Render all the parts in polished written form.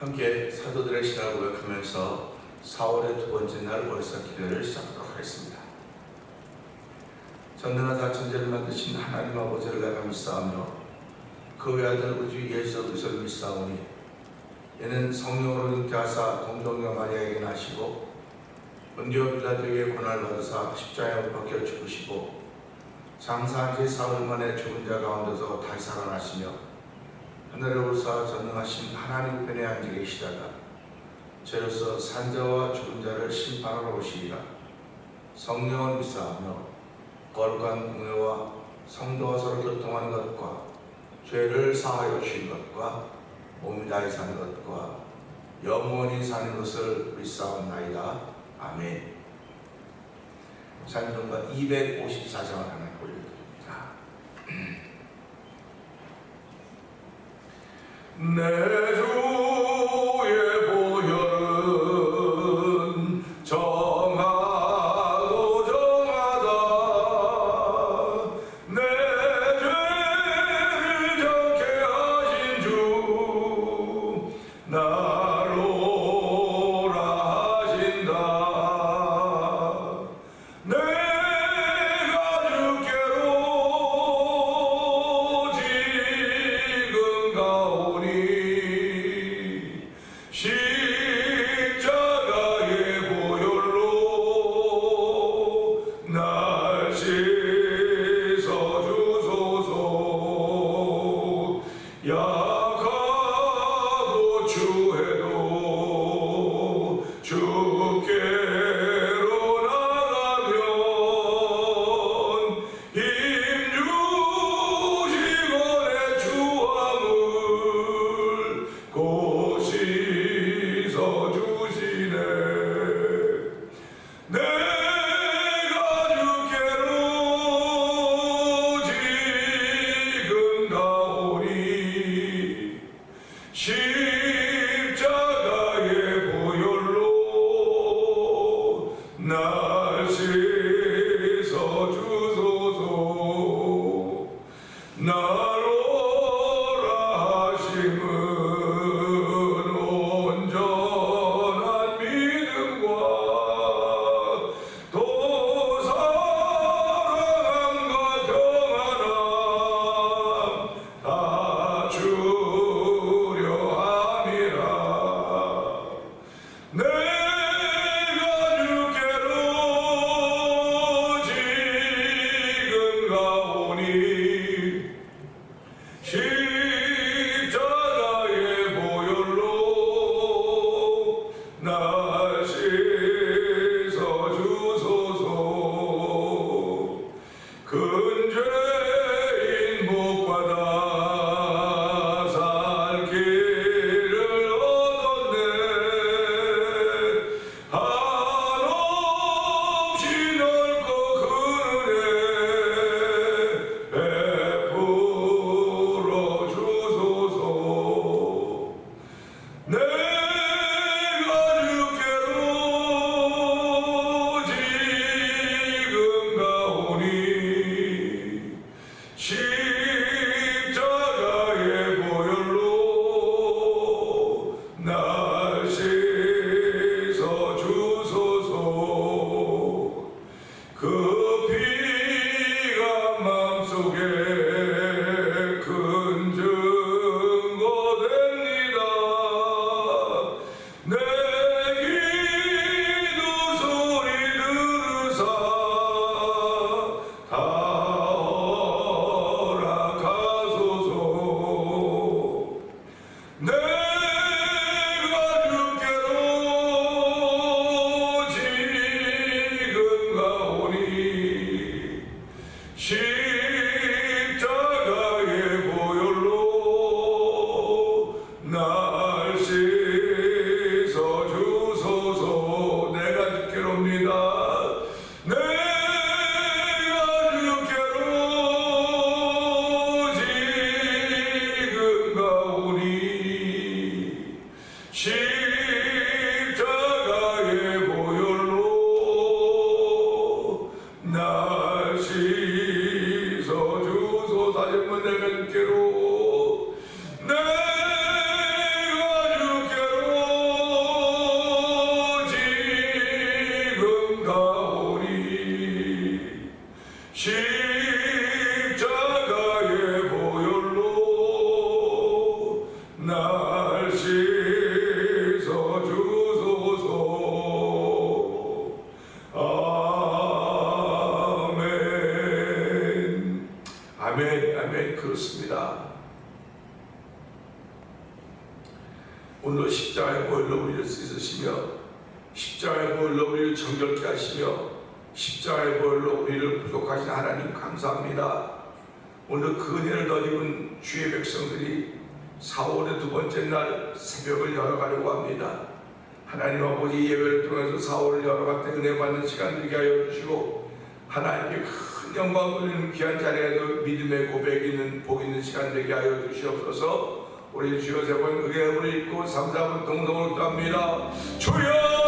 함께 사도들의 신앙을 고백하면서 4월의 두 번째 날 월사 기도를 시작하도록 하겠습니다. 전능하사 천지를 만드신 하나님 아버지를 내가 믿사오며 그 외아들 우주 예수 그리스도를 믿사오니 이는 성령으로 잉태하사 동정녀 마리아에게 나시고 본디오 빌라도에게 고난을 받으사 십자가에 못 박혀 죽으시고 장사한 지 사흘 만에 죽은 자 가운데서 다시 살아나시며 하늘에 오르사 전능하신 하나님 편에 앉아 계시다가 죄로서 산자와 죽은 자를 심판하러 오시리라. 성령을 믿사하며 거룩한 공회와 성도와 서로 교통하는 것과 죄를 사하여 주신 것과 몸이 다해 사는 것과 영원히 사는 것을 믿사옵나이다. 아멘. 찬송가 254장을 하나님 올려드립니다. 내 주의 보혈은 정하고 정하다. 내 죄를 정케 하신 주 나로라 하신다. 내가 주께로 지금 가오니 십자가의 보혈로 날 씻어주소서. 약하고 추해도 주께로 나가면 힘주시고 내 주함을 씻어 주시네. 내가 주께로 지금 가오니 십자가의 보혈로 날 씻어 주소서. 나로라 하심은 온전한 믿음과 또 사랑함과 평안함 다 주려 함이라. 내가 주께로 지금 가오니 십자가의 보혈로 날 씻어 주소서. 근죄인 복받아 살 길을 얻었네. 한없이 넓고 큰 은혜 베풀어 주소서. 내가 주께로 지금 가오니 십자가의 보혈로 날 씻어 주소서. 그 피가 마음속에 큰 증거됩니다. 내 기도 소리 들으사 다 허락하소서. 내가 주께로 지금 가오니 십자가의 보혈로 날 씻어 주소서. 내가 주께로입니다. 내가 주께로 지금 가오니 십자가의 보혈로 날 씻어 주소서. 다시 한번 내가 주께로 내가 주께로 오늘도 십자가의 보혈로 우리를 씻으시며 십자가의 보혈로 우리를 정결케 하시며 십자가의 보혈로 우리를 구속하신 하나님 감사합니다. 오늘 그 은혜를 덧입은 주의 백성들이 4월의 두 번째 날 새벽을 열어가려고 합니다. 하나님 아버지 예배를 통해서 4월을 열어갈 때 은혜 받는 시간 되게 하여 주시고 하나님께 큰 영광 돌리는 귀한 자리에도 믿음의 고백이 있는 복 있는 시간 되게 하여 주시옵소서. 우리 주여 세 번 의뢰음을 읽고 3, 4분 동성으로 갑니다. 주여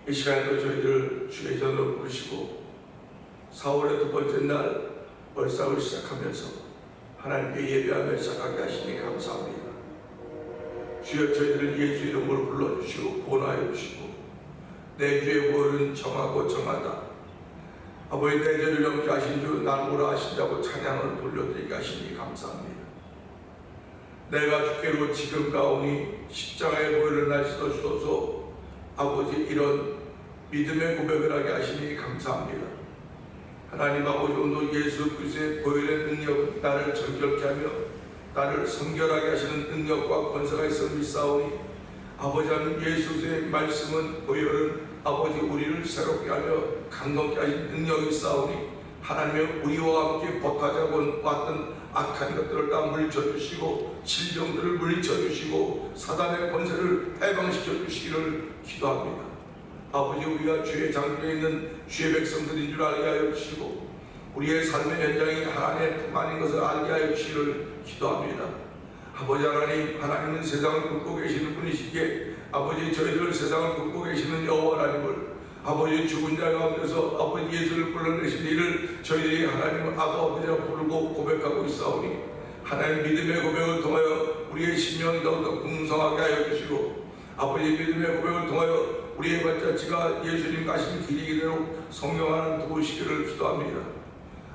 이 시간에도 저희들 주의 전으로 부르시고 4월의 두 번째 날 월삭을 시작하면서 하나님께 예배하며 시작하게 하시니 감사합니다. 주여 저희들을 예수 이름으로 불러주시고 구원하여 주시고 내 주의 보혈은 정하고 정하다. 아버지 내 죄를 용기 하신 주 날 오라 하신다고 찬양을 돌려드리게 하시니 감사합니다. 내가 주께로 지금 가오니 십자가의 보혈을 날 씻어주소서. 아버지 이런 믿음의 고백을 하게 하시니 감사합니다. 하나님 아버지 오늘 예수 그리스도의 보혈의 능력은 나를 정결케 하며 나를 성결하게 하시는 능력과 권세가 있어 믿사오니 아버지 하나님 예수 그리스도의 말씀은 보혈은 아버지 우리를 새롭게 하며 강건케 하신 능력이 있사오니 하나님의 우리와 함께 버타자고 왔던 악한 것들을 다 물리쳐주시고 질병들을 물리쳐주시고 사단의 권세를 해방시켜 주시기를 기도합니다. 아버지 우리가 주의 장중에 있는 주의 백성들인 줄 알게 하여 주시고 우리의 삶의 현장이 하나님의 품 아닌 것을 알게 하여 주시기를 기도합니다. 아버지 하나님, 하나님은 세상을 굽고 계시는 분이시기에 아버지 저희들 세상을 굽고 계시는 여호와 하나님을 아버지 죽은 자 가운데서 아버지 예수를 불러내신 일을 저희들이 하나님을 아버지라 부르고 고백하고 있사오니 하나님 믿음의 고백을 통하여 우리의 심령이 더욱더 풍성하게 하여 주시고 아버지 믿음의 고백을 통하여 우리의 발자취가 예수님 가신 길이기대로 성령 하나님 도우시기를 기도합니다.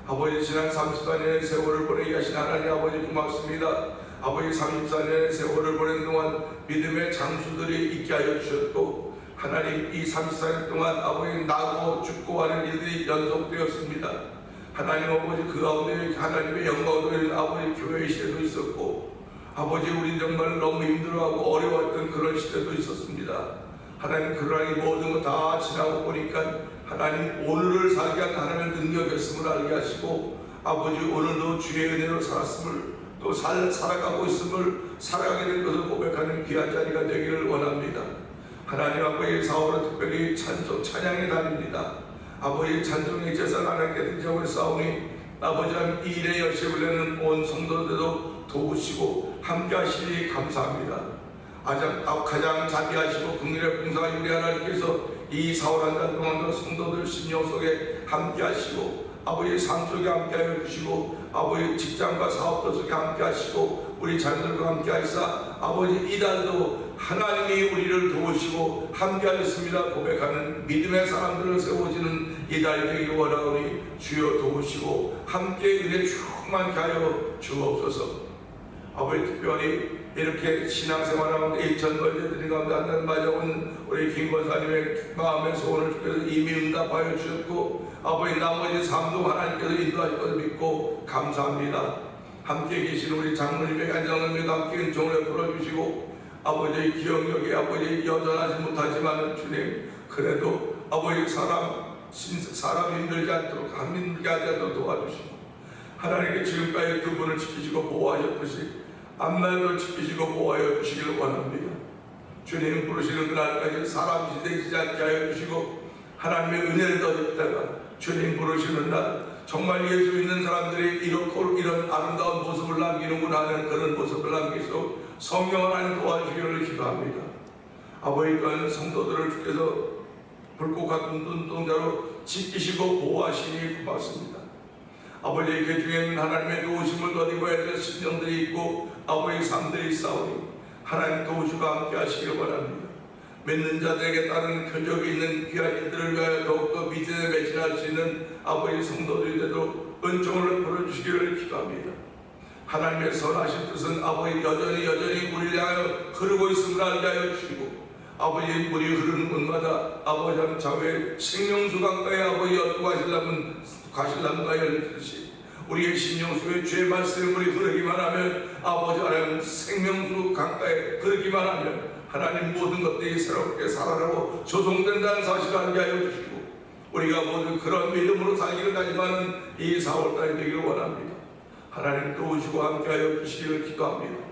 아버지, 지난 34년의 세월을 보내게 하신 하나님 아버지 고맙습니다. 아버지, 34년의 세월을 보낸 동안 믿음의 장수들이 있게 하여 주셨고, 하나님 이 34년 동안 아버지 나고 죽고 하는 일들이 연속되었습니다. 하나님 아버지, 그 가운데 하나님의 영광을 아버지 교회의 시대도 있었고, 아버지 우리 정말 너무 힘들어하고 어려웠던 그런 시대도 있었습니다. 하나님, 그러나 이 모든 거 다 지나고 보니까 하나님 오늘을 살게 한 하나님의 능력이었음을 알게 하시고, 아버지 오늘도 주의 은혜로 살았음을, 또 살아가고 있음을, 살아가게 된 것을 고백하는 귀한 자리가 되기를 원합니다. 하나님 아버지, 4월은 특별히 찬양의 달입니다. 아버지, 찬송의 제사를 하나님께 드리자고 싸우니 아버지 하나님 이 일에 열심을 내는 온 성도들도 도우시고 함께 하시니 감사합니다. 가장 자비하시고 긍휼의 봉사가 우리 하나님께서 이 4월 한 달 동안도 성도들 심령 속에 함께 하시고, 아버지 삶 속에 함께 하여 주시고, 아버지 직장과 사업들 속에 함께 하시고, 우리 자녀들과 함께 하시사 아버지 이 달도 하나님이 우리를 도우시고 함께 하셨습니다 고백하는 믿음의 사람들을 세워지는 이 달 되기를 원하오니 주여 도우시고 함께 은혜 충만케 하여 주옵소서. 아버지, 특별히 이렇게 신앙생활하는 일천 번제들이 가운데 한달 맞아온 우리 김 권사님의 마음의 소원을 주께서 이미 응답하여 주셨고, 아버지 나머지 삶도 하나님께서 인도하실 것을 믿고 감사합니다. 함께 계신 우리 장로님의 안장로님과 함께 은총을 풀어주시고, 아버지의 기억력이 아버지 여전하지 못하지만 주님, 그래도 아버지 사람 힘들지 않도록, 힘들게 하지 않도록 도와주시고, 하나님께 지금까지 두 분을 지키시고 보호하셨듯이 앞날도 지키시고 보호하여 주시기를 원합니다. 주님 부르시는 그날까지 사람 희생시지 않게 하여 주시고, 하나님의 은혜를 더입다가 주님 부르시는 날 정말 예수 믿는 사람들이 이런 아름다운 모습을 남기는구나 하는 그런 모습을 남기시고 성령 하나님 도와주시기를 기도합니다. 아버지, 또한 성도들을 주께서 불꽃 눈동자로 지키시고 보호하시니 고맙습니다. 아버지, 그 중에는 하나님의 도우심을 더입어야 될 심령들이 있고 아버지 삶들이 있사오니 하나님 도우시고 함께 하시기를 원합니다. 믿는 자들에게 따른 표적이 있는 귀한 일들을 위하여 더욱더 믿음에 매진할 수 있는 아버지 성도들이 되도록 은총을 풀어주시기를 기도합니다. 하나님의 선하신 뜻은 아버지 여전히 우리를 향하여 흐르고 있음을 알게 하여 주시고, 아버지 물이 흐르는 곳마다 아버지 하나님 자외 생명수 강가에 아버지 엿고 가실람과 열듯이 우리의 심령 속에 죄 말씀의 물이 흐르기만 하면, 아버지 하나님 생명수 강가에 흐르기만 하면 하나님 모든 것들이 새롭게 살아나고 조성된다는 사실을 알게 하여 주시고, 우리가 모두 그런 믿음으로 살기를 다짐하는 이 4월달이 되기를 원합니다. 하나님 도우시고 함께하여 주시기를 기도합니다.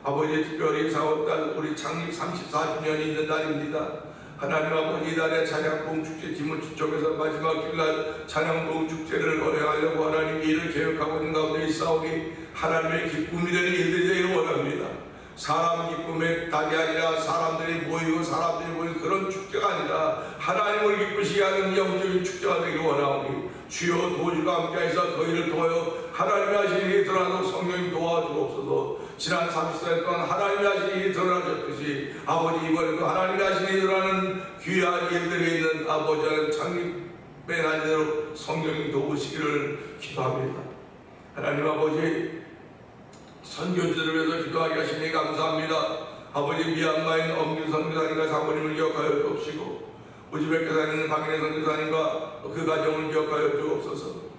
아버지, 특별히 4월달 우리 창립 34주년이 있는 날입니다. 하나님 아버지, 이달의 찬양봉축제 팀을 추첨해서 마지막 주일날 찬양봉축제를 거행하려고 하나님 일을 계획하고 있는 가운데 있사오니 하나님의 기쁨이 되는 일들이 되기를 원합니다. 사람 기쁨의 달이 아니라 사람들이 모이는 그런 축제가 아니라 하나님을 기쁘시게 하는 영적인 축제가 되기를 원하오니 주여 도우시고 함께하시사 저희를 도와여 하나님이 하신 일이 드러나도록 성령님 도와주옵소서. 지난 34년 동안 하나님이 하신 일이 드러나셨듯이 아버지, 이번에도 하나님이 하신 일이 드러나는 귀한 일들이 있는 아버지 하나님 창립의 날대로 성령님 도우시기를 기도합니다. 하나님 아버지, 선교지들을 위해서 기도하게 하시니 감사합니다. 아버지, 미얀마인 엄균 선교사님과 사모님을 기억하여 주옵시고, 우즈베크에 사는 박인혜 선교사님과 그 가정을 기억하여 주옵소서.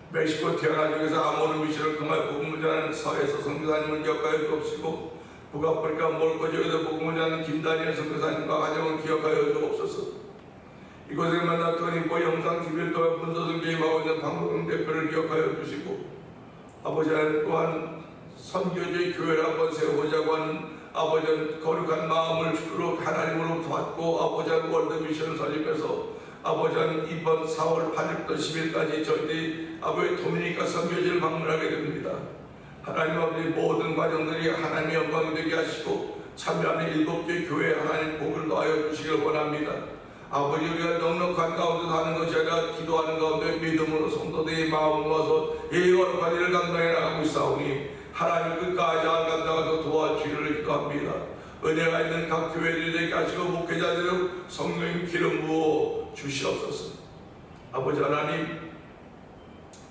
멕시코 티아나주에서 아모르 미션을 통하여 복음을 전하는 서해서 선교사님을 기억하여 주옵시고, 북아프리카 몰코지역에서 복음을 전하는 김다니엘 선교사님과 가정을 기억하여 주옵소서. 이곳에 만났던 인포 영상 TV를 통해 문서선 개임하고 있는 방송 대표를 기억하여 주시고, 아버지 하나님 또한 선교주의 교회를 한번 세워보자고 하는 아버지 거룩한 마음을 주로 하나님으로부터 받고 아버지 월드미션을 설립해서 아버지 이번 4월 8일부터 10일까지 저희들이 아버지 도미니카 선교지를 방문하게 됩니다. 하나님 아버지 모든 과정들이 하나님의 영광이 되게 하시고 참여하는 7개 교회에 하나님 복을 더하여 주시길 원합니다. 아버지, 우리가 넉넉한 가운데 사는 것이 아니라 기도하는 가운데 믿음으로 성도들의 마음을 모아서 이 거룩한 일을 감당해 나가고 있사오니 하나님 끝까지 감당하서 도와주기를 기도합니다. 은혜가 있는 각 교회들이 되게 하시고 목회자들을 성령 기름 부어 주시옵소서. 아버지 하나님,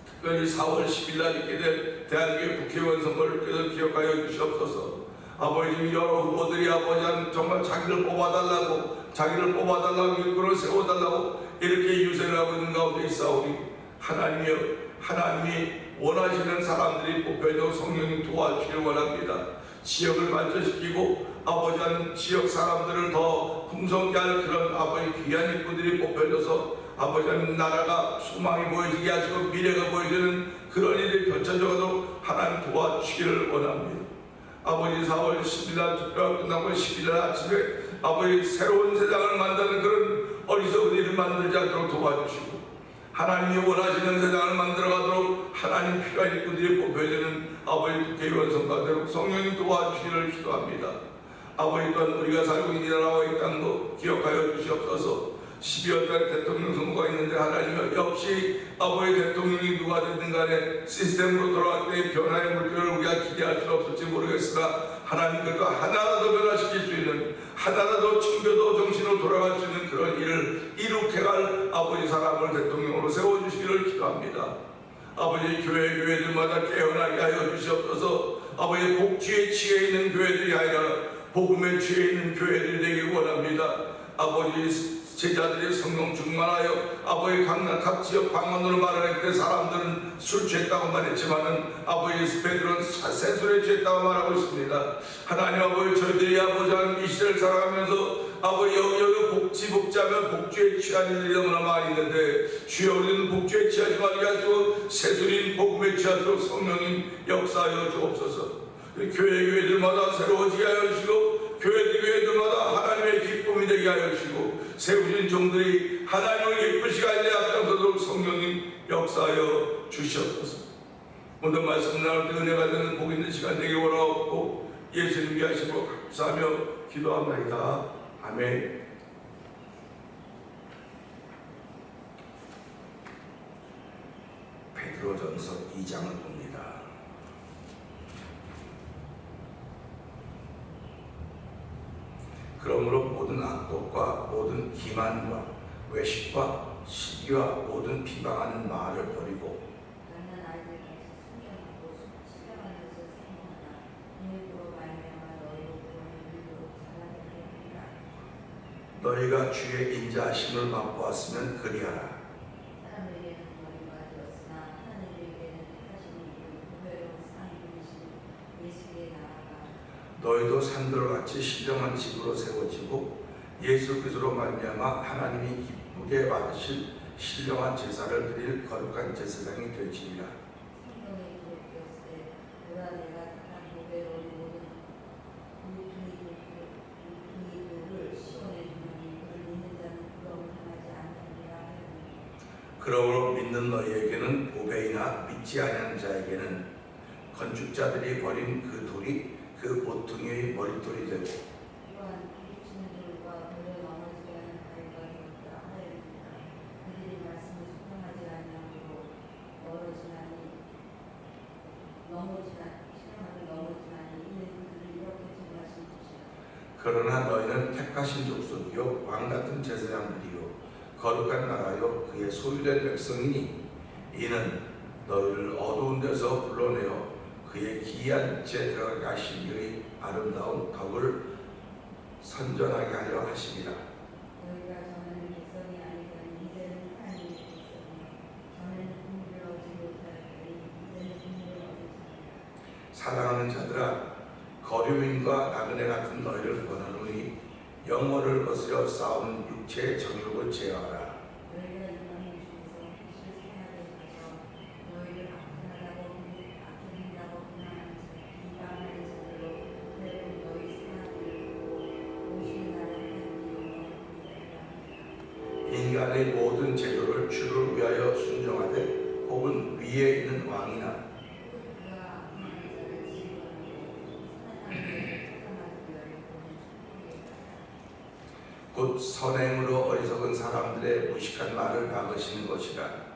특별히 4월 10일 날 있게 될 대한민국 국회의원 선거를 기억하여 주시옵소서. 아버지, 여러 후보들이 아버지 정말 자기를 뽑아달라고 일꾼을 세워달라고 이렇게 유세를 하고 있는 가운데 있사오니 하나님이여, 하나님이 원하시는 사람들이 뽑혀져 성령님 도와주시길 원합니다. 지역을 발전시키고 아버지 하는 지역 사람들을 더 풍성케 할 그런 아버지 귀한 일꾼들이 뽑혀져서 아버지 하나님 나라가 소망이 보여지게 하시고 미래가 보여지는 그런 일이 펼쳐져도 하나님 도와주시기를 원합니다. 아버지 4월 10일 날 투표가 끝나고 11일 아침에 아버지 새로운 세상을 만드는 그런 어리석은 일을 만들지 않도록 도와주시고 하나님이 원하시는 세상을 만들어가도록 하나님 필요한 일꾼들이 뽑혀지는 아버지 국회의원 선거대로 성령님 도와주시기를 기도합니다. 아버지 또한 우리가 살고 있는 이 나라와 이 땅도 기억하여 주시옵소서. 12월 달에 대통령 선거가 있는데 하나님 역시 아버지 대통령이 누가 됐든 간에 시스템으로 돌아갈 때 변화의 물결을 우리가 기대할 수 없을지 모르겠으나 하나님 그래도 하나라도 변화시킬 수 있는, 하나라도 챙겨도 정신으로 돌아갈 수 있는 그런 일을 이룩해갈 아버지 사람을 대통령으로 세워주시기를 기도합니다. 아버지 교회들마다 깨어나게 하여 주시옵소서. 아버지 복지에 취해 있는 교회들이 아니라 복음에 취해 있는 교회들이 되길 원합니다. 아버지 제자들이 성령 충만하여 아버지 각 지역 방언으로 말할 때 사람들은 술 취했다고 말했지만은 아버지 스페들은 새술에 취했다고 말하고 있습니다. 하나님 아버지 저희들이 아버지 하는 이 시대를 살아가면서 아버지 여기 복지하면 복주에 취한 일들이 너무나 많이 있는데 주여 우리는 복주에 취하지 말게 하시고 새술인 복음에 취하도록 성령님 역사하여 주옵소서. 교회들마다 새로워지게 하여 주시고 교회들마다 하나님의 기쁨이 되게 하여 주시고 세우신 종들이 하나님을 기쁘시게 하여 앞장서도록 성령님 역사하여 주시옵소서. 오늘 말씀 나눌 때 은혜가 되는 복 있는 시간 되기 원하옵고 예수님 위하시고 감사하며 기도합니다. 아멘. 베드로전서 2장을 봅니다. 그러므로 모든 악독과 모든 기만과 외식과 시기와 모든 비방하는 말을 버리고 너희가 주의 인자하심을 맛보았으면 그리하라. 너희도 산들같이 신령한 집으로 세워지고 예수 그리스도로 말미암아 하나님이 기쁘게 받으실 신령한 제사를 드릴 거룩한 제사장이 될지니라. 그러므로 믿는 너희에게는 보배이나 믿지 아니하는 자에게는 건축자들이 버린 그 돌이 그 모퉁이의 머릿돌이 되고 그러나 너희는 택하신 족속이요 왕같은 제사장들이요 거룩한 나라요 그의 소유된 백성이니 이는 너희를 어두운 데서 불러내어 그의 기이한 빛에 들어가게 하신 이의 아름다운 덕을 선전하게 하려 하심이라. 사랑하는 자들아 거류민과 나그네 같은 너희를 권하노니 영혼을 거스려 싸우는 육체의 정욕을 제어하라. 인간의 모든 제도를 주를 위하여 순종하되 혹은 위에 있는 왕이나 곧 선행으로 어리석은 사람들의 무식한 말을 막으시는 것이라.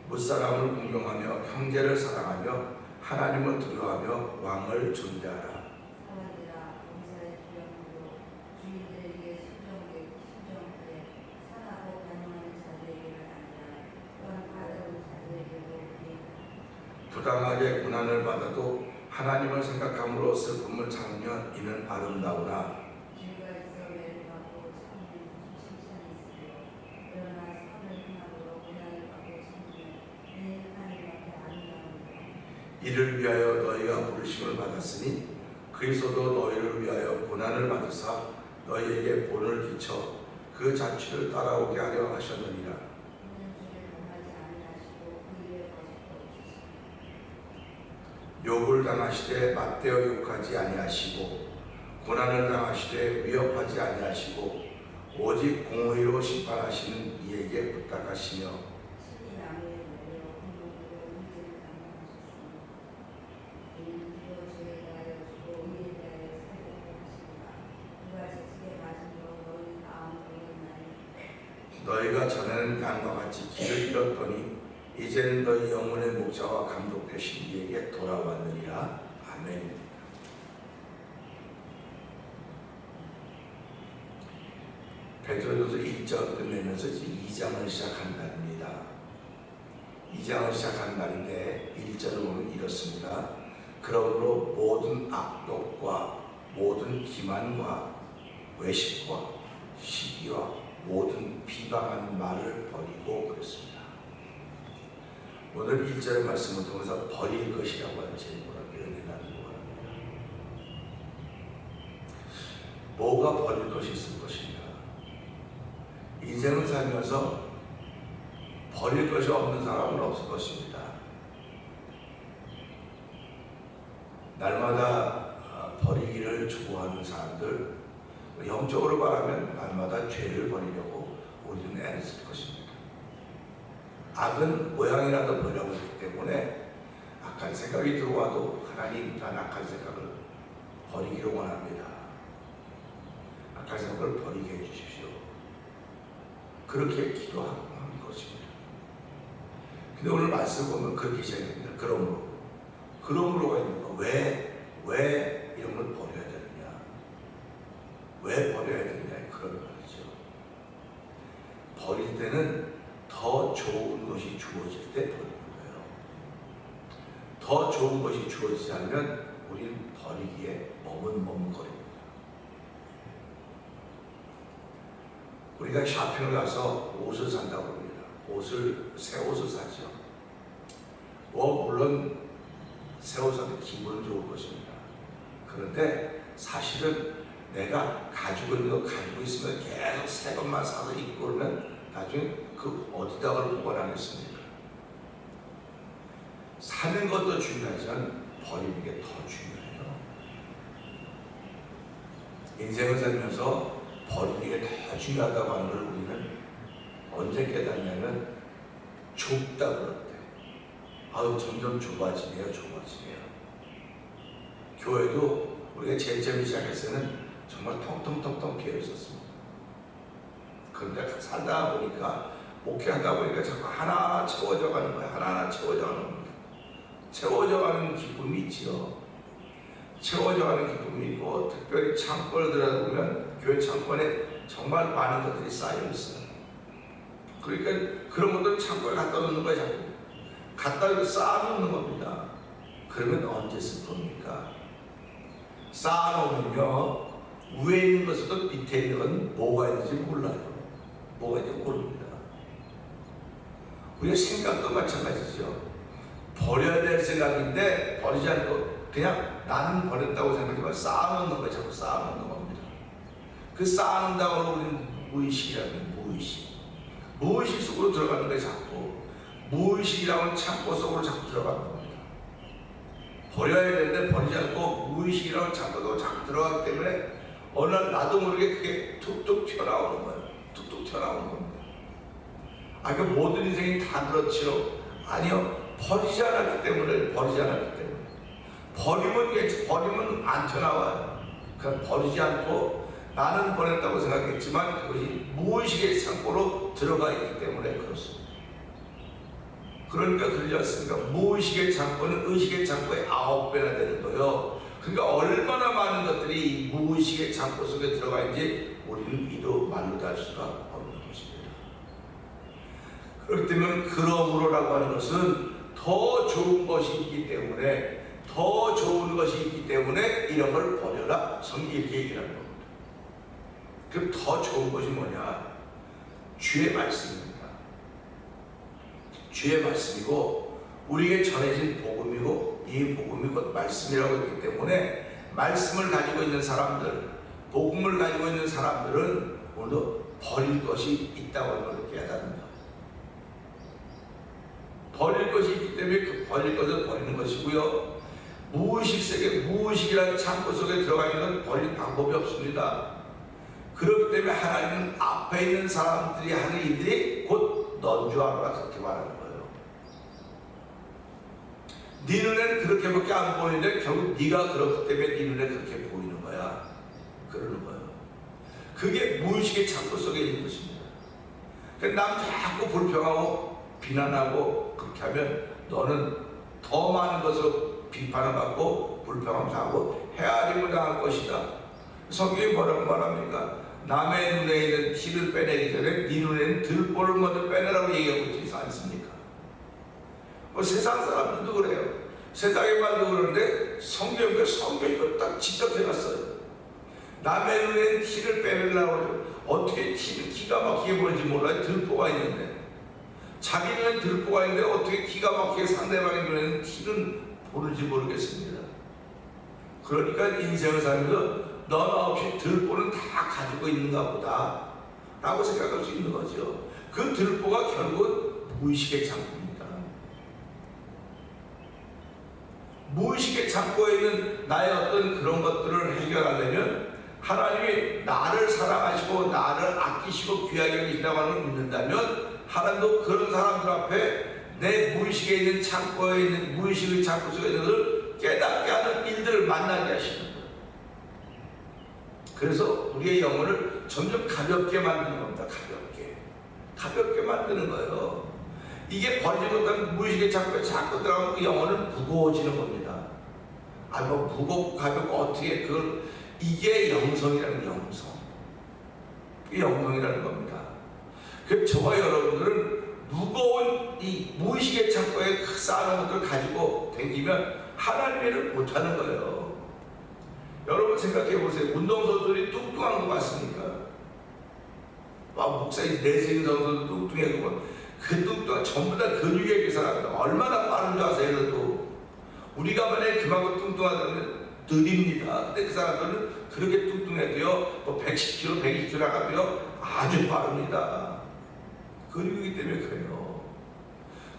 무사람을 공경하며 형제를 사랑하며 하나님을 두려워하며 왕을 존대하라. 사랑이라 범사의 두려움으로 주인들에게 순종하되 선하고 변호하는 자들에게는 아니라 또한 바르는 자들에게도 그리하라. 부당하게 고난을 받아도 하나님을 생각함으로 슬픔을 참으면 이는 아름다우나 죄가 있어 매료하고 참으면 칭찬이 있으며 그러나 선을 행함으로 고난을 받고 참으면 이는 하나님 앞에 아름다우니라. 이를 위하여 너희가 부르심을 받았으니 그리스도도 너희를 위하여 고난을 받으사 너희에게 본을 끼쳐 그 자취를 따라오게 하려 하셨느니라. 이는 주를 범하지 아니하시고 그 일에 거짓도 없으시니 욕을 당하시되 맞대어 욕하지 아니하시고 고난을 당하시되 위협하지 아니하시고 오직 공의로 심판하시는 이에게 부탁하시며 친히 남의 노래로 공동으로 문제를 당하셨으니 이는 비록 죄에 대하여 주고 의에 대하여 살게 하시니라. 그가 채찍에 맞음으로 너희 마음 돌렸나니 너희가 전에는 양과 같이 길을 잃었더니 이제는 너희 영혼의 목자와 감독 되신 이에게 돌아왔느니라. 아멘. 베드로전서 1장 끝내면서 이제 2장을 시작한 날입니다. 2장을 시작한 날인데 1절을 보면 이렇습니다. 그러므로 모든 악독과 모든 기만과 외식과 시기와 모든 비방하는 말을 버리고 그랬습니다. 오늘 1절의 말씀을 통해서 버릴 것이라고 하는 제목으로 표현해 나누고 합니다. 뭐가 버릴 것이 있을 것인가? 인생을 살면서 버릴 것이 없는 사람은 없을 것입니다. 날마다 버리기를 추구하는 사람들, 영적으로 말하면 날마다 죄를 버리려고 우리는 애를 쓸 것입니다. 악은 모양이라도 버리려고 했기 때문에 악한 생각이 들어와도 하나님 난 악한 생각을 버리기를 원합니다. 악한 생각을 버리게 해주십시오. 그렇게 기도하는 것입니다. 근데 오늘 말씀 보면 그렇게 시작됩니다. 그러므로가 있는 거. 왜 이런 걸 버려야 되느냐? 왜 버려야 되느냐? 그런 말이죠. 버릴 때는 더 좋은 것이 주어질 때 버리는 거예요. 더 좋은 것이 주어지지 않으면 우리는 버리기에 머뭇머뭇거립니다. 우리가 쇼핑을 가서 옷을 산다고 합니다. 새 옷을 사죠. 물론 새 옷 사는 기분은 좋을 것입니다. 그런데 사실은 내가 가지고 있는 거 가지고 있으면 계속 새 것만 사서 입고 그러면 나중에 그 어디다가 보관하겠습니까? 사는 것도 중요하지만 버리는 게 더 중요해요. 인생을 살면서 버리는 게 더 중요하다고 하는 걸 우리는 언제 깨닫냐면 좁다 그럴 때. 점점 좁아지네요. 교회도 우리가 제일 처음 시작했을 때는 정말 텅텅텅텅 비어 있었습니다. 그런데 살다 보니까 목회하다 보니까 자꾸 하나하나 채워져 가는 거예요. 하나하나 채워져 가는 겁니다. 채워져 가는 기쁨이 있지요. 채워져 가는 기쁨이 있고 특별히 창고를 들여다보면 교회 창고에 정말 많은 것들이 쌓여 있어요. 그러니까 그런 것들 창고에 갖다 놓는 거예요. 자꾸 갖다 쌓아놓는 겁니다. 그러면 언제 쓸 겁니까? 쌓아놓으면요 위에 있는 것도 밑에 있는 건 뭐가 있는지 몰라요. 뭐가 있는지 모릅니다. 우리의 생각도 마찬가지죠. 버려야 될 생각인데 버리지 않고 그냥 나는 버렸다고 생각하지만 쌓아놓는 거예요. 자꾸 쌓아놓는 겁니다. 그 쌓아놓는다고 우리는 무의식이라면 무의식 속으로 들어가는 거예요. 자꾸 무의식이라는 창고 속으로 자꾸 들어가는 겁니다. 버려야 되는데 버리지 않고 무의식이라는 창고도 자꾸 들어가기 때문에 어느 날 나도 모르게 그게 툭툭 튀어나오는 거예요. 툭툭 튀어나오는 겁니다. 그 모든 인생이 다 그렇지요? 아니요. 버리지 않았기 때문에. 버리면 안 튀어나와요. 그냥 버리지 않고 나는 버렸다고 생각했지만 그것이 무의식의 창고로 들어가 있기 때문에 그렇습니다. 그러니까 그러지 않습니까? 무의식의 창고는 의식의 창고의 9배나 되는 거예요. 그러니까 얼마나 많은 것들이 무의식의 창고 속에 들어가 있는지 우리는 이도 말로도 할 수가 없는 것입니다. 그렇기 때문에 그러므로라고 하는 것은 더 좋은 것이 있기 때문에, 더 좋은 것이 있기 때문에 이런 걸 버려라. 성경이 이렇게 얘기하는 겁니다. 그럼 더 좋은 것이 뭐냐? 주의 말씀입니다. 주의 말씀이고 우리에게 전해진 복음이고, 이 복음이 곧 말씀이라고 했기 때문에 말씀을 가지고 있는 사람들, 복음을 가지고 있는 사람들은 오늘도 버릴 것이 있다고 하는 걸 깨닫는다. 버릴 것이 있기 때문에 그 버릴 것을 버리는 것이고요. 무의식 세계, 무의식이라는 창고 속에 들어가 있는 건 버릴 방법이 없습니다. 그렇기 때문에 하나님은 앞에 있는 사람들이 하는 일들이 곧 넌 줄 알아라, 그렇게 말하는 거예요. 네 눈에는 그렇게밖에 안 보이는데 결국 네가 그렇기 때문에 네 눈에 그렇게 보이는 거야. 그러는 거예요. 그게 무의식의 창고 속에 있는 것입니다. 남 자꾸 불평하고 비난하고 그렇게 하면 너는 더 많은 것으로 비판을 받고 불평을 당하고 헤아림을 당할 것이다. 성경이 뭐라고 말합니까? 남의 눈에 있는 티를 빼내기 전에 네 눈에는 들보를 먼저 빼내라고 얘기하고 있지 않습니까? 세상 사람들도 그래요. 세상의 말도 그러는데 성경이 딱 지적해놨어요. 남의 눈에는 티를 빼내려고 어떻게 티를 기가 막히게 보는지 몰라요. 들보가 있는데 자기 눈에는 들보가 있는데 어떻게 기가 막히게 상대방의 눈에는 티를 보는지 모르겠습니다. 그러니까 인생을 살면서 넌 없이 들보는 다 가지고 있는가 보다 라고 생각할 수 있는 거죠. 그 들보가 결국 무의식의 창고입니다. 무의식의 창고에 있는 나의 어떤 그런 것들을 해결하려면 하나님이 나를 사랑하시고 나를 아끼시고 귀하게 여기신다고 하는 걸 믿는다면 하나님도 그런 사람들 앞에 내 무의식에 있는 창고에 있는 무의식의 창고 속에 있는 것을 깨닫게 하는 일들을 만나게 하시는 거예요. 그래서 우리의 영혼을 점점 가볍게 만드는 겁니다. 가볍게 만드는 거예요. 이게 버리지 못한 무의식의 창고에 자꾸 들어가면 그 영혼은 무거워지는 겁니다. 무겁고 가볍고 어떻게 그걸, 이게 영성이라는 영성. 그게 영성이라는 겁니다. 그 저와 여러분들은 무거운 이 무의식의 창고에 쌓아놓은 것들을 가지고 다니면 하나님의 일을 못하는 거예요. 여러분 생각해 보세요. 운동선수들이 뚱뚱한 거 맞습니까? 목사님 내세운 선수도 뚱뚱해고 그 뚱뚱한 전부 다 근육에 계산합니다. 얼마나 빠른 줄 아세요? 그래도 우리가 만약에 그만큼 뚱뚱하다면 느립니다. 근데 그 사람들은 그렇게 뚱뚱해도요, 110kg, 120kg 나가도요 아주 빠릅니다. 근육이기 때문에 그래요.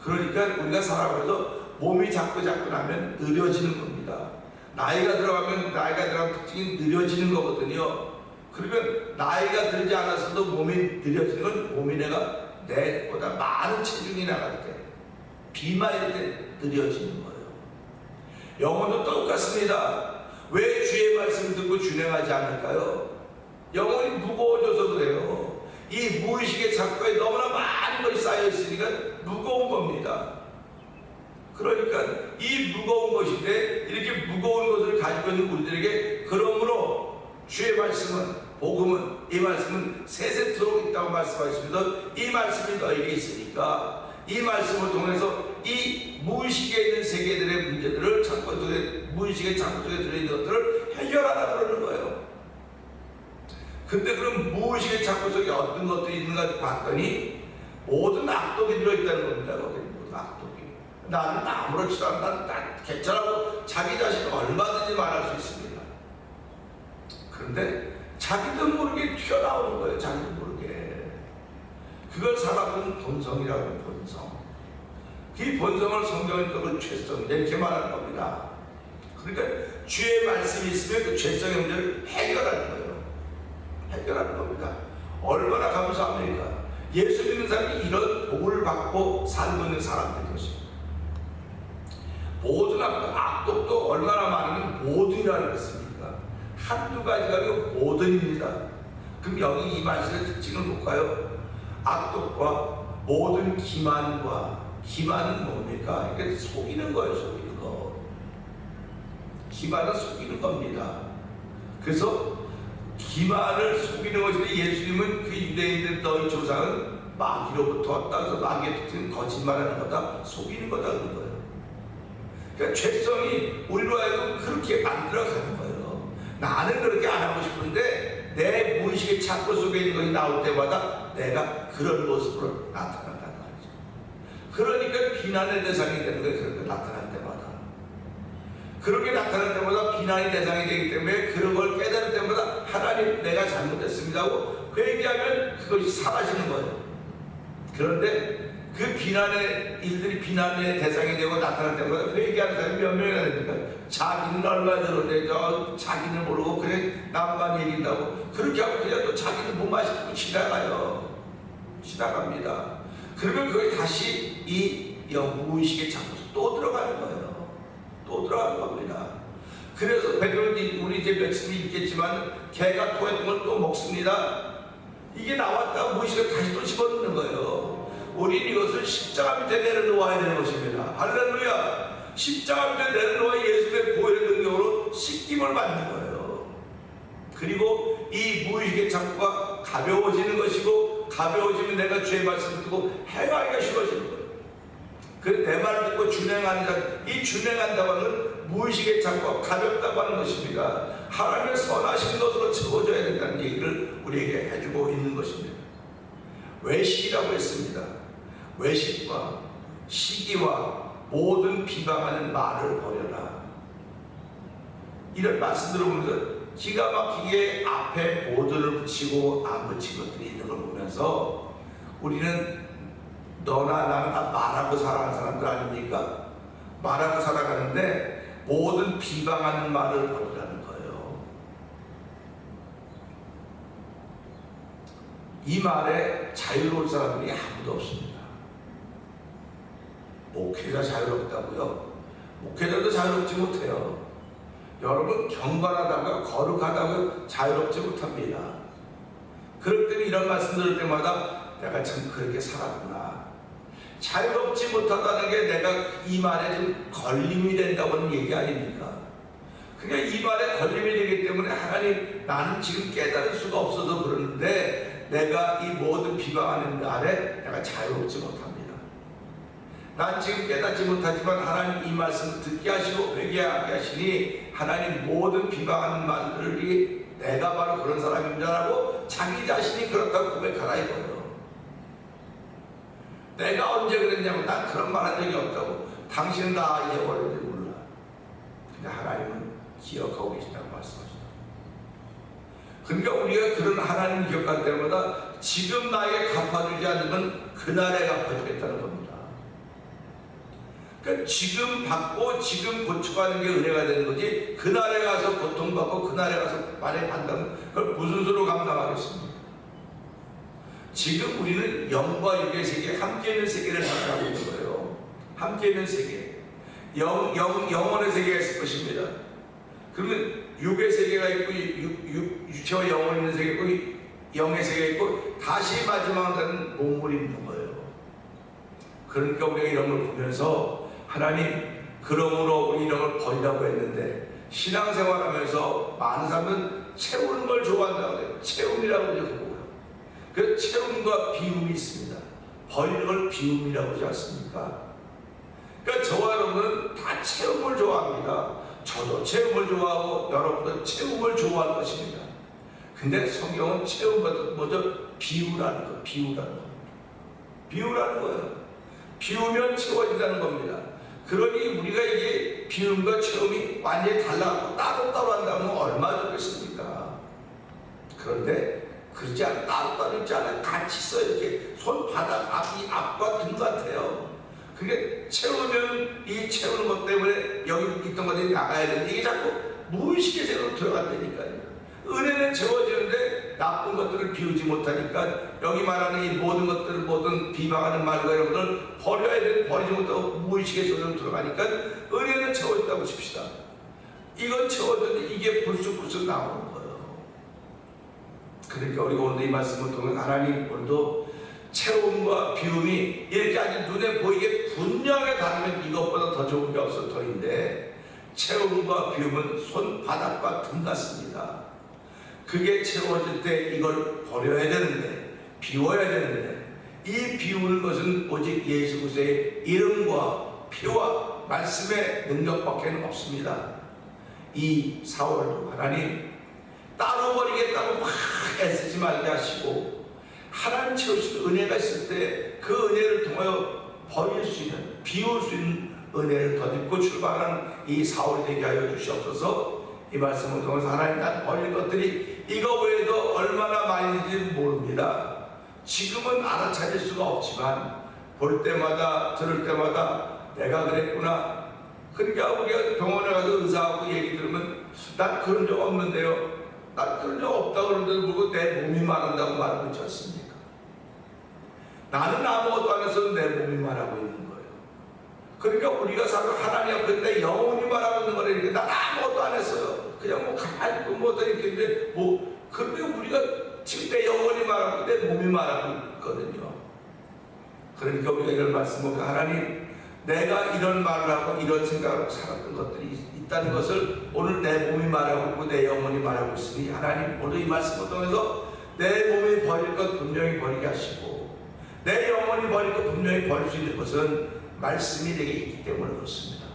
그러니까 우리가 살아가면서 몸이 자꾸 나면 느려지는 겁니다. 나이가 들어가면 특징이 느려지는 거거든요. 그러면 나이가 들지 않았어도 몸이 느려지는 건 몸이 내보다 많은 체중이 나갈 때, 비만일 때 느려지는 거예요. 영혼도 똑같습니다. 왜 주의 말씀 듣고 준행하지 않을까요? 영혼이 무거워져서 그래요. 이 무의식의 창고에 너무나 많은 것이 쌓여있으니까 무거운 겁니다. 그러니까 이 무거운 것인데 이렇게 무거운 것을 가지고 있는 우리들에게 그러므로 주의 말씀은, 복음은, 이 말씀은 세세토록 있다고 말씀하시면서 이 말씀이 너에게 있으니까 이 말씀을 통해서 이 무의식에 있는 세계들의 문제들을 무의식의 창고 속에 들어있는 것들을 해결하라 그러는 거예요. 근데 그럼 무의식의 창고 속에 어떤 것들이 있는가 봤더니 모든 악독이 들어있다는 겁니다. 모든 악독이. 나는 아무렇지도 않아. 난 괜찮아고 자기 자신을 얼마든지 말할 수 있습니다. 그런데 자기도 모르게 튀어나오는 거예요. 자기도 모르게. 그걸 사람들은 본성이라고 해요. 본성. 그 본성을 성경적으로 죄성 이렇게 말하는 겁니다. 그러니까 주의 말씀이 있으면 그 죄성의 문제를 해결하는 거예요. 해결하는 겁니다. 얼마나 감사합니까? 예수 믿는 사람이 이런 복을 받고 살고 있는 사람들인 것입니다. 모든 악독도 얼마나 많으면 모든이라는 것입니까? 한두 가지가 아니고 모든입니다. 그럼 여기 이 말씀의 특징을 볼까요? 악독과 모든 기만과 기만은 뭡니까? 이게 속이는 거예요, 속이는 거. 기만은 속이는 겁니다. 그래서 기만을 속이는 것이 예수님은 그 유대인들 너희 조상은 마귀로부터 왔다. 그래서 마귀의 특징은 거짓말하는 거다, 속이는 거다 그런 거예요. 그러니까 죄성이 우리로 하여금 그렇게 만들어가는 거예요. 나는 그렇게 안 하고 싶은데 내 무의식의 창고 속에 있는 것이 나올 때마다 내가 그런 모습으로 나타난다는 말이죠. 그러니까 비난의 대상이 되는 거예요. 그렇게 나타날 때마다. 그렇게 나타날 때마다 비난의 대상이 되기 때문에 그런 걸 깨달을 때마다 하나님 내가 잘못했습니다 하고 회개하면 그것이 사라지는 거예요. 그런데 그 비난의 일들이 비난의 대상이 되고 나타날 때마다 회개하는 사람이 몇 명이나 됩니까? 자기는 얼마나 들었는데 자기는 모르고 그래 남만 얘기한다고 그렇게 하고 그냥 또 자기는 못 마시고 지나가요. 지나갑니다. 그러면 그게 다시 이 무의식의 장소에 또 들어가는 거예요. 또 들어가는 겁니다. 그래서 백명이 우리 이제 며칠 있겠지만 개가 토했던 걸 또 먹습니다. 이게 나왔다가 무의식을 다시 또 집어넣는 거예요. 우리는 이것을 십자가 밑에 내려놓아야 되는 것입니다. 할렐루야! 십자가 밑에 내려놓아 예수의 보혈의 능력으로 씻김을 받는 거예요. 그리고 이 무의식의 창고가 가벼워지는 것이고 가벼워지면 내가 죄의 말씀을 듣고 행하기가 쉬워지는 거예요. 그 내 말을 듣고 준행하는 자, 이 준행한다고 하는 무의식의 창고가 가볍다고 하는 것입니다. 하나님의 선하신 것으로 채워져야 된다는 얘기를 우리에게 해주고 있는 것입니다. 외식이라고 했습니다. 외식과 시기와 모든 비방하는 말을 버려라. 이런 말씀 들어보면서 기가 막히게 앞에 모두를 붙이고 안 붙인 것들이 있는 걸 보면서 우리는 너나 나나 다 말하고 살아가는 사람들 아닙니까? 말하고 살아가는데 모든 비방하는 말을 버리라는 거예요. 이 말에 자유로운 사람들이 아무도 없습니다. 목회가 자유롭다고요? 목회자도 자유롭지 못해요. 여러분 경건하다고요? 거룩하다고요? 자유롭지 못합니다. 그럴 때는 이런 말씀 들을 때마다 내가 참 그렇게 살았구나. 자유롭지 못하다는 게 내가 이 말에 좀 걸림이 된다고는 얘기 아닙니까? 그냥 이 말에 걸림이 되기 때문에 하나님 나는 지금 깨달을 수가 없어서 그러는데 내가 이 모든 비방하는 말에 내가 자유롭지 못합니다. 난 지금 깨닫지 못하지만 하나님 이 말씀을 듣게 하시고 회개하게 하시니 하나님 모든 비방하는 말들이 내가 바로 그런 사람입니다라고 자기 자신이 그렇다고 고백하라 이거예요. 내가 언제 그랬냐고 난 그런 말 한 적이 없다고. 당신은 다 잊어버렸는지 몰라. 근데 하나님은 기억하고 계신다고 말씀하십니다. 그러니까 우리가 그런 하나님을 기억할 때마다 지금 나에게 갚아주지 않으면 그날에 갚아주겠다는 겁니다. 그러니까 지금 받고 지금 고쳐가는 게 은혜가 되는 거지 그날에 가서 고통받고 그날에 가서 만약에 받다면 그걸 무슨 수로 감당하겠습니까? 지금 우리는 영과 육의 세계, 함께 있는 세계를 살아가고 있는 거예요. 함께 있는 세계. 영혼의 세계가 있을 것입니다. 그러면 육의 세계가 있고, 육체와 영혼이 있는 세계가 있고, 영의 세계가 있고, 다시 마지막은 몸을 입는 거예요. 그러니까 우리가 이런 걸 보면서, 하나님, 그러므로 우리 이런 걸 버리라고 했는데, 신앙생활 하면서 많은 사람은 채우는 걸 좋아한다고 해요. 채움이라고 해요. 그 채움과 비움이 있습니다. 버리는 걸 비움이라고 하지 않습니까? 그러니까 저와 여러분은 다 채움을 좋아합니다. 저도 채움을 좋아하고 여러분도 채움을 좋아할 것입니다. 근데 성경은 채움보다 먼저 비우라는 거, 비우라는 거. 비우라는 거예요. 비우면 채워진다는 겁니다. 그러니 우리가 이게 비움과 채움이 완전히 달라고 따로따로 한다면 얼마나 좋겠습니까? 그런데 그렇지 않아, 따로따로 있지 않아, 같이 써. 이렇게 손바닥 앞과 등 같아요. 그게 채우면 이 채우는 것 때문에 여기 있던 것들이 나가야 되는데 이게 자꾸 무의식의 세계로 들어간다니까요. 은혜는 채워지는데 나쁜 것들을 비우지 못하니까 여기 말하는 이 모든 것들을 모든 비방하는 말과 이런 것들을 버려야 되는 버리지 못하고 무의식의 세계로 들어가니까 은혜는 채워졌다고 칩시다. 이건 채워졌는데 이게 불쑥불쑥 나오는 거예요. 그러니까 우리가 오늘 이 말씀을 통해 하나님 오늘도 채움과 비움이 이렇게 아주 눈에 보이게 분명하게 다르면 이것보다 더 좋은 게 없을 터인데, 채움과 비움은 손바닥과 등 같습니다. 그게 채워질 때 이걸 버려야 되는데, 비워야 되는데, 이 비우는 것은 오직 예수 그리스도의 이름과 피와 말씀의 능력밖에 없습니다. 이 사월도 하나님 따로 버리겠다고 막 애쓰지 말게 하시고, 하나님 채우신 은혜가 있을 때 그 은혜를 통하여 버릴 수 있는, 비울 수 있는 은혜를 덧입고 출발하는 이 사월이 되게 하여 주시옵소서. 이 말씀을 통해서 하나님, 난 버릴 것들이 이거 외에도 얼마나 많은지 모릅니다. 지금은 알아차릴 수가 없지만 볼 때마다 들을 때마다 내가 그랬구나. 그러니까 우리가 병원에 가서 의사하고 얘기 들으면 난 그런 적 없는데요, 난 그런 적 없다고 그러는데도 불구하고 내 몸이 말한다고 말하고 있지 않습니까? 나는 아무것도 안 해서 내 몸이 말하고 있는 거예요. 그러니까 우리가 사실 하나님 앞에 내 영혼이 말하고 있는 거래. 이렇게 난 아무것도 안 했어요. 그냥 뭐 가만히 있고 뭐 이렇게 뭐, 그런데 우리가 지금 내 영혼이 말하고 내 몸이 말하고 있거든요. 그러니까 우리가 이런 말씀을, 하나님, 내가 이런 말을 하고 이런 생각을 하고 살았던 것들이 있다는 것을 오늘 내 몸이 말하고 있고 내 영혼이 말하고 있으니, 하나님 오늘 이 말씀을 통해서 내 몸이 버릴 것 분명히 버리게 하시고, 내 영혼이 버릴 것 분명히 버릴 수 있는 것은 말씀이 내게 있기 때문에 그렇습니다.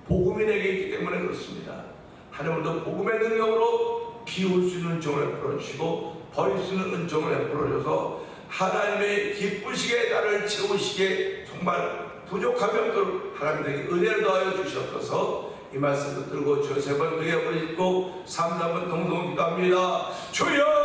복음이 내게 있기 때문에 그렇습니다. 하나님도 복음의 능력으로 비울 수 있는 은총을 베풀어 주시고 버릴 수 있는 은총을 베풀어 줘서 하나님의 기쁘시게 나를 채우시게, 정말 부족하면 또 하나님에게 은혜를 더하여 주시옵소서. 이 말씀을 들고 주 세 번 크게 부르짖고 3, 4번 동성 기도합니다. 주여!